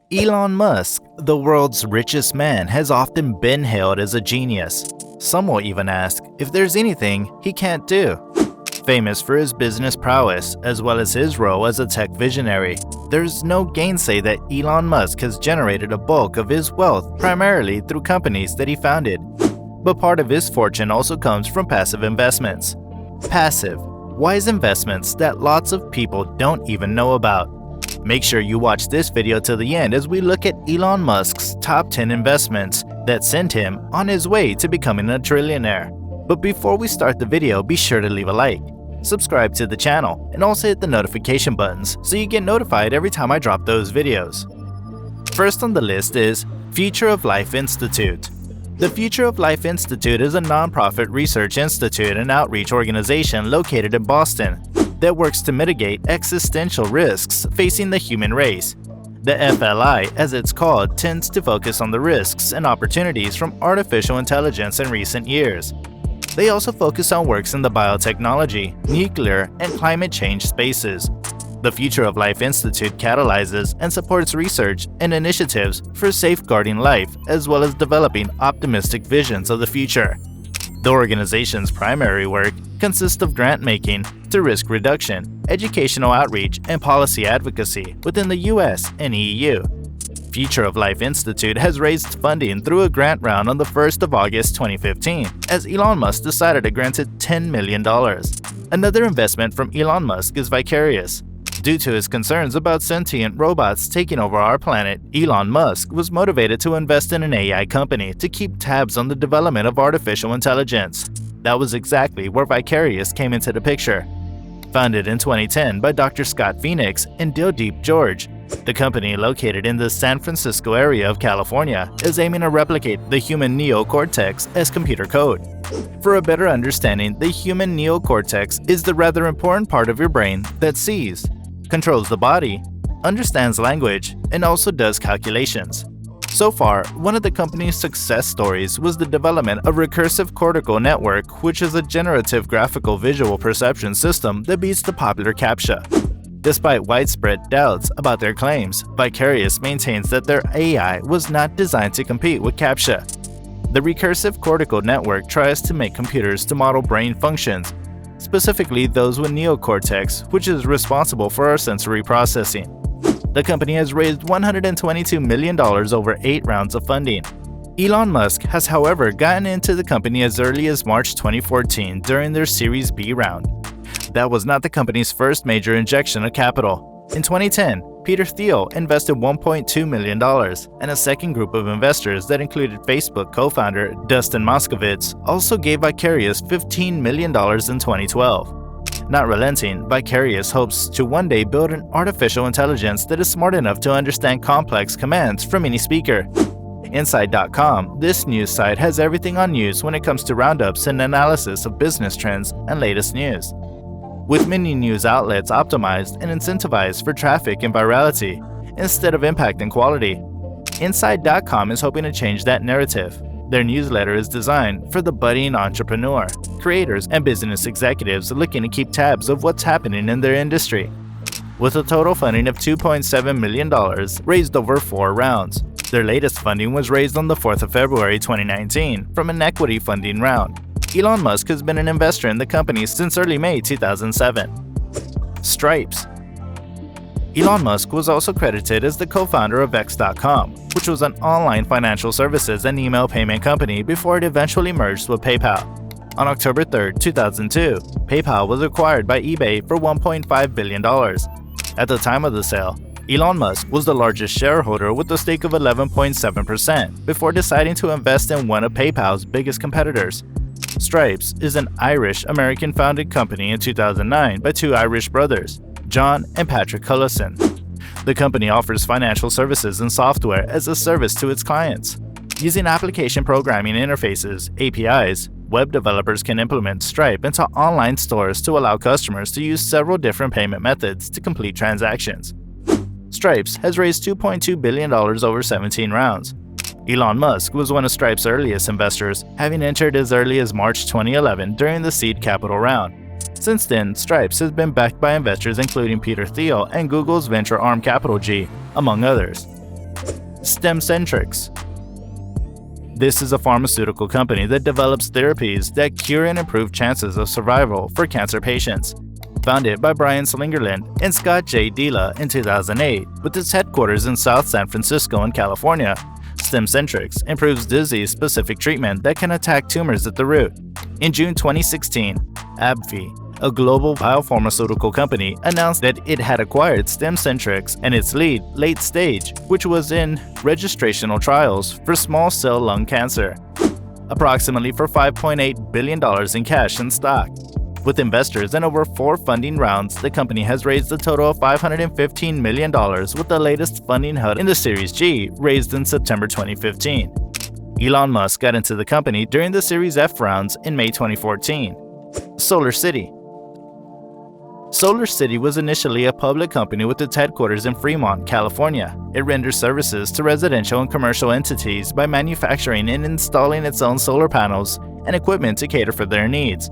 Elon Musk, the world's richest man, has often been hailed as a genius. Some will even ask if there's anything he can't do. Famous for his business prowess, as well as his role as a tech visionary, there's no gainsay that Elon Musk has generated a bulk of his wealth primarily through companies that he founded. But part of his fortune also comes from passive investments. Passive, wise investments that lots of people don't even know about. Make sure you watch this video till the end as we look at Elon Musk's top 10 investments that sent him on his way to becoming a trillionaire. But before we start the video, be sure to leave a like, subscribe to the channel, and also hit the notification buttons so you get notified every time I drop those videos. First on the list is Future of Life Institute. The Future of Life Institute is a nonprofit research institute and outreach organization located in Boston that works to mitigate existential risks facing the human race. The FLI, as it's called, tends to focus on the risks and opportunities from artificial intelligence in recent years. They also focus on works in the biotechnology, nuclear, and climate change spaces. The Future of Life Institute catalyzes and supports research and initiatives for safeguarding life as well as developing optimistic visions of the future. The organization's primary work consists of grant-making to risk reduction, educational outreach, and policy advocacy within the US and EU. Future of Life Institute has raised funding through a grant round on the 1st of August 2015, as Elon Musk decided to grant it $10 million. Another investment from Elon Musk is Vicarious. Due to his concerns about sentient robots taking over our planet, Elon Musk was motivated to invest in an AI company to keep tabs on the development of artificial intelligence. That was exactly where Vicarious came into the picture. Founded in 2010 by Dr. Scott Phoenix and Dildeep George, the company, located in the San Francisco area of California, is aiming to replicate the human neocortex as computer code. For a better understanding, the human neocortex is the rather important part of your brain that sees, controls the body, understands language, and also does calculations. So far, one of the company's success stories was the development of Recursive Cortical Network, which is a generative graphical visual perception system that beats the popular CAPTCHA. Despite widespread doubts about their claims, Vicarious maintains that their AI was not designed to compete with CAPTCHA. The Recursive Cortical Network tries to make computers to model brain functions, specifically those with neocortex, which is responsible for our sensory processing. The company has raised $122 million over 8 rounds of funding. Elon Musk has, however, gotten into the company as early as March 2014 during their Series B round. That was not the company's first major injection of capital. In 2010, Peter Thiel invested $1.2 million, and a second group of investors that included Facebook co-founder Dustin Moskovitz also gave Vicarious $15 million in 2012. Not relenting, Vicarious hopes to one day build an artificial intelligence that is smart enough to understand complex commands from any speaker. Inside.com, this news site has everything on news when it comes to roundups and analysis of business trends and latest news. With many news outlets optimized and incentivized for traffic and virality, instead of impact and quality, Inside.com is hoping to change that narrative. Their newsletter is designed for the budding entrepreneur, creators, and business executives looking to keep tabs of what's happening in their industry. With a total funding of $2.7 million raised over 4 rounds, their latest funding was raised on the 4th of February 2019 from an equity funding round. Elon Musk has been an investor in the company since early May 2007. Stripes. Elon Musk was also credited as the co-founder of X.com, which was an online financial services and email payment company before it eventually merged with PayPal. On October 3, 2002, PayPal was acquired by eBay for $1.5 billion. At the time of the sale, Elon Musk was the largest shareholder with a stake of 11.7% before deciding to invest in one of PayPal's biggest competitors. Stripes is an Irish-American founded company in 2009 by 2 Irish brothers, John and Patrick Cullison. The company offers financial services and software as a service to its clients. Using application programming interfaces, APIs, web developers can implement Stripe into online stores to allow customers to use several different payment methods to complete transactions. Stripes has raised $2.2 billion over 17 rounds. Elon Musk was one of Stripe's earliest investors, having entered as early as March 2011 during the seed capital round. Since then, Stripes has been backed by investors including Peter Thiel and Google's venture arm Capital G, among others. Stemcentrx. This is a pharmaceutical company that develops therapies that cure and improve chances of survival for cancer patients. Founded by Brian Slingerland and Scott J. Dela in 2008, with its headquarters in South San Francisco in California, Stemcentrx improves disease-specific treatment that can attack tumors at the root. In June 2016, AbbVie, a global biopharmaceutical company, announced that it had acquired Stemcentrx and its lead, late stage, which was in registrational trials for small cell lung cancer, approximately for $5.8 billion in cash and stock. With investors and over 4 funding rounds, the company has raised a total of $515 million, with the latest funding held in the Series G, raised in September 2015. Elon Musk got into the company during the Series F rounds in May 2014. SolarCity. SolarCity was initially a public company with its headquarters in Fremont, California. It renders services to residential and commercial entities by manufacturing and installing its own solar panels and equipment to cater for their needs.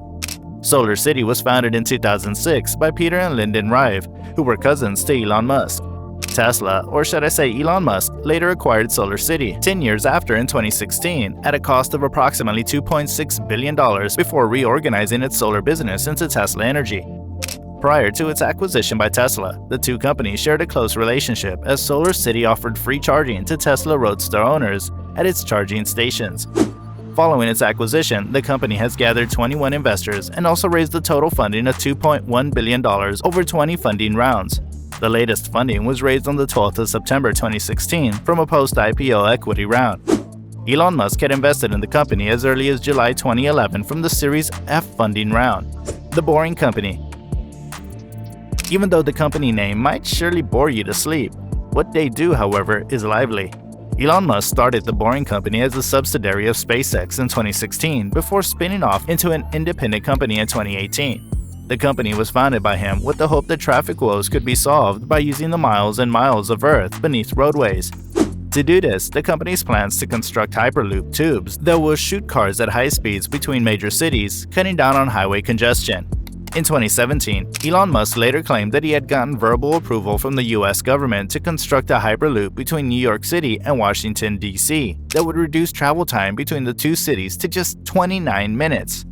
SolarCity was founded in 2006 by Peter and Lyndon Rive, who were cousins to Elon Musk. Tesla, or should I say Elon Musk, later acquired SolarCity 10 years after in 2016 at a cost of approximately $2.6 billion before reorganizing its solar business into Tesla Energy. Prior to its acquisition by Tesla, the two companies shared a close relationship as SolarCity offered free charging to Tesla Roadster owners at its charging stations. Following its acquisition, the company has gathered 21 investors and also raised a total funding of $2.1 billion over 20 funding rounds. The latest funding was raised on the 12th of September 2016 from a post-IPO equity round. Elon Musk had invested in the company as early as July 2011 from the Series F funding round. The Boring Company. Even though the company name might surely bore you to sleep, what they do, however, is lively. Elon Musk started the Boring Company as a subsidiary of SpaceX in 2016 before spinning off into an independent company in 2018. The company was founded by him with the hope that traffic woes could be solved by using the miles and miles of Earth beneath roadways. To do this, the company's plans to construct Hyperloop tubes that will shoot cars at high speeds between major cities, cutting down on highway congestion. In 2017, Elon Musk later claimed that he had gotten verbal approval from the US government to construct a Hyperloop between New York City and Washington, D.C. that would reduce travel time between the two cities to just 29 minutes.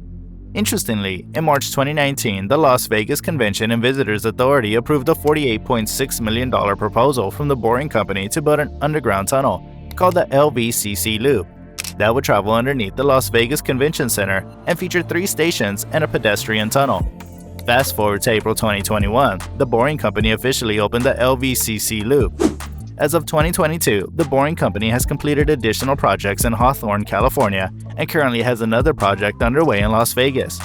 Interestingly, in March 2019, the Las Vegas Convention and Visitors Authority approved a $48.6 million proposal from the Boring Company to build an underground tunnel called the LVCC Loop that would travel underneath the Las Vegas Convention Center and feature 3 stations and a pedestrian tunnel. Fast forward to April 2021, the Boring Company officially opened the LVCC Loop. As of 2022, the Boring Company has completed additional projects in Hawthorne, California, and currently has another project underway in Las Vegas.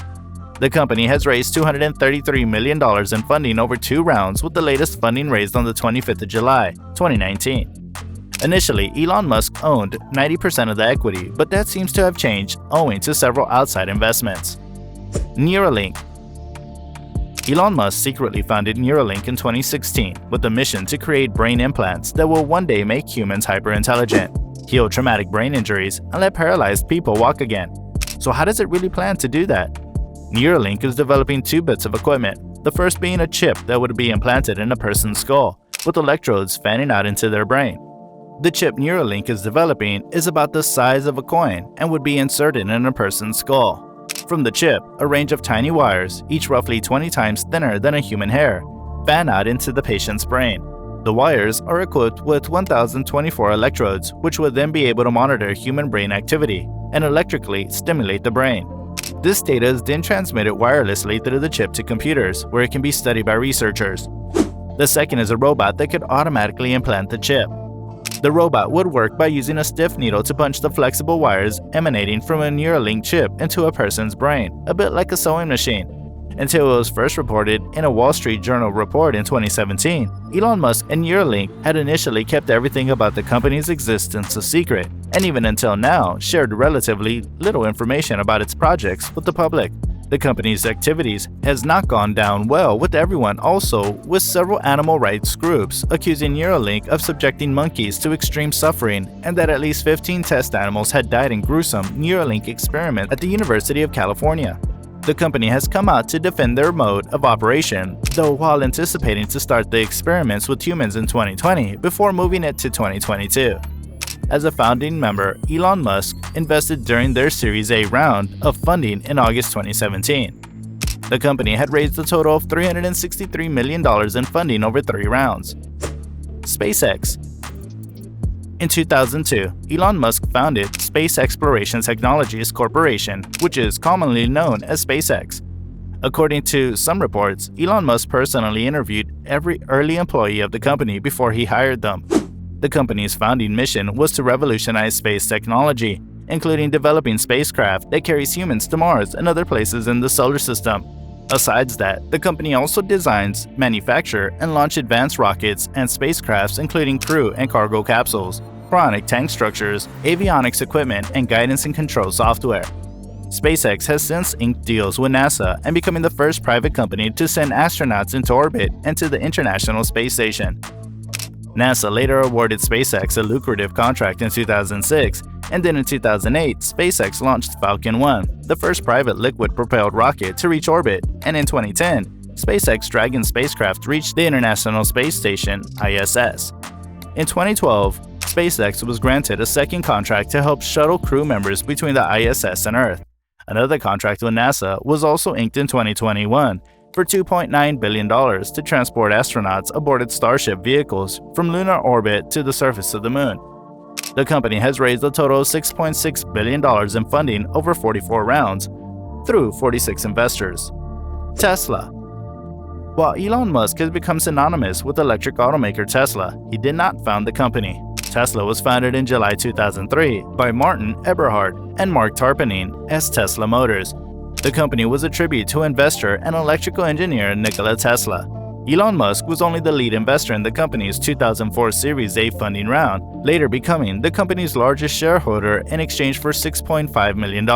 The company has raised $233 million in funding over 2 rounds, with the latest funding raised on the 25th of July, 2019. Initially, Elon Musk owned 90% of the equity, but that seems to have changed owing to several outside investments. Neuralink. Elon Musk secretly founded Neuralink in 2016 with the mission to create brain implants that will one day make humans hyper-intelligent, heal traumatic brain injuries, and let paralyzed people walk again. So how does it really plan to do that? Neuralink is developing 2 bits of equipment, the first being a chip that would be implanted in a person's skull, with electrodes fanning out into their brain. The chip Neuralink is developing is about the size of a coin and would be inserted in a person's skull. From the chip, a range of tiny wires, each roughly 20 times thinner than a human hair, fan out into the patient's brain. The wires are equipped with 1,024 electrodes, which would then be able to monitor human brain activity and electrically stimulate the brain. This data is then transmitted wirelessly through the chip to computers, where it can be studied by researchers. The second is a robot that could automatically implant the chip. The robot would work by using a stiff needle to punch the flexible wires emanating from a Neuralink chip into a person's brain, a bit like a sewing machine. Until it was first reported in a Wall Street Journal report in 2017, Elon Musk and Neuralink had initially kept everything about the company's existence a secret, and even until now shared relatively little information about its projects with the public. The company's activities has not gone down well with everyone, also with several animal rights groups accusing Neuralink of subjecting monkeys to extreme suffering, and that at least 15 test animals had died in gruesome Neuralink experiments at the University of California. The company has come out to defend their mode of operation, though while anticipating to start the experiments with humans in 2020 before moving it to 2022. As a founding member, Elon Musk invested during their Series A round of funding in August 2017. The company had raised a total of $363 million in funding over 3 rounds. SpaceX. In 2002, Elon Musk founded Space Exploration Technologies Corporation, which is commonly known as SpaceX. According to some reports, Elon Musk personally interviewed every early employee of the company before he hired them. The company's founding mission was to revolutionize space technology, including developing spacecraft that carries humans to Mars and other places in the solar system. Besides that, the company also designs, manufacture, and launch advanced rockets and spacecrafts including crew and cargo capsules, cryonic tank structures, avionics equipment, and guidance and control software. SpaceX has since inked deals with NASA and becoming the first private company to send astronauts into orbit and to the International Space Station. NASA later awarded SpaceX a lucrative contract in 2006, and then in 2008, SpaceX launched Falcon 1, the first private liquid-propelled rocket to reach orbit, and in 2010, SpaceX Dragon spacecraft reached the International Space Station (ISS). In 2012, SpaceX was granted a second contract to help shuttle crew members between the ISS and Earth. Another contract with NASA was also inked in 2021 for $2.9 billion to transport astronauts aboard its Starship vehicles from lunar orbit to the surface of the Moon. The company has raised a total of $6.6 billion in funding over 44 rounds through 46 investors. Tesla. While Elon Musk has become synonymous with electric automaker Tesla, he did not found the company. Tesla was founded in July 2003 by Martin Eberhard and Mark Tarpenning as Tesla Motors. The company was a tribute to investor and electrical engineer Nikola Tesla. Elon Musk was only the lead investor in the company's 2004 Series A funding round, later becoming the company's largest shareholder in exchange for $6.5 million.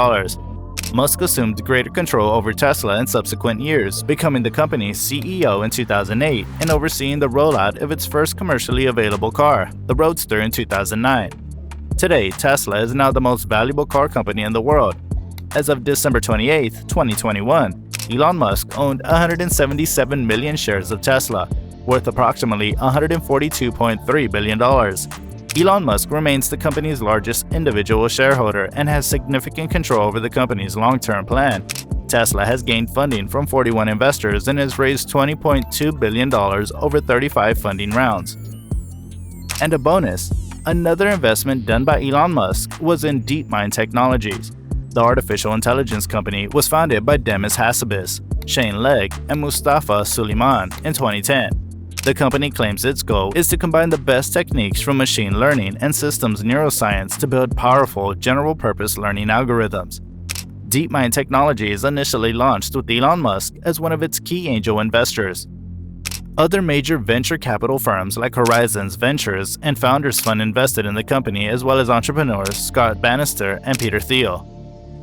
Musk assumed greater control over Tesla in subsequent years, becoming the company's CEO in 2008 and overseeing the rollout of its first commercially available car, the Roadster, in 2009. Today, Tesla is now the most valuable car company in the world. As of December 28, 2021, Elon Musk owned 177 million shares of Tesla, worth approximately $142.3 billion. Elon Musk remains the company's largest individual shareholder and has significant control over the company's long-term plan. Tesla has gained funding from 41 investors and has raised $20.2 billion over 35 funding rounds. And a bonus, another investment done by Elon Musk was in DeepMind Technologies. The artificial intelligence company was founded by Demis Hassabis, Shane Legg, and Mustafa Suleyman in 2010. The company claims its goal is to combine the best techniques from machine learning and systems neuroscience to build powerful general-purpose learning algorithms. DeepMind Technologies initially launched with Elon Musk as one of its key angel investors. Other major venture capital firms like Horizons Ventures and Founders Fund invested in the company, as well as entrepreneurs Scott Bannister and Peter Thiel.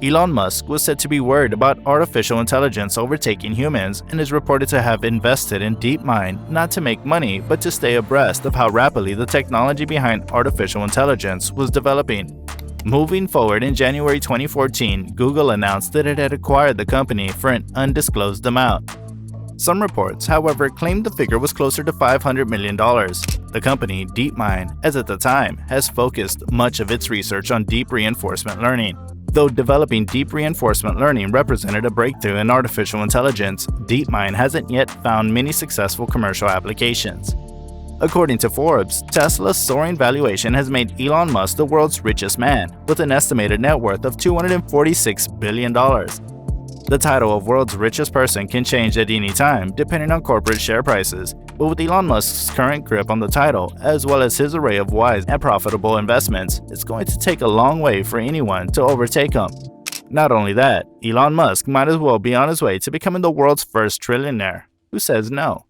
Elon Musk was said to be worried about artificial intelligence overtaking humans and is reported to have invested in DeepMind not to make money but to stay abreast of how rapidly the technology behind artificial intelligence was developing. Moving forward, in January 2014, Google announced that it had acquired the company for an undisclosed amount. Some reports, however, claimed the figure was closer to $500 million. The company, DeepMind, as at the time, has focused much of its research on deep reinforcement learning. Though developing deep reinforcement learning represented a breakthrough in artificial intelligence, DeepMind hasn't yet found many successful commercial applications. According to Forbes, Tesla's soaring valuation has made Elon Musk the world's richest man, with an estimated net worth of $246 billion. The title of world's richest person can change at any time depending on corporate share prices, but with Elon Musk's current grip on the title, as well as his array of wise and profitable investments, it's going to take a long way for anyone to overtake him. Not only that, Elon Musk might as well be on his way to becoming the world's first trillionaire. Who says no?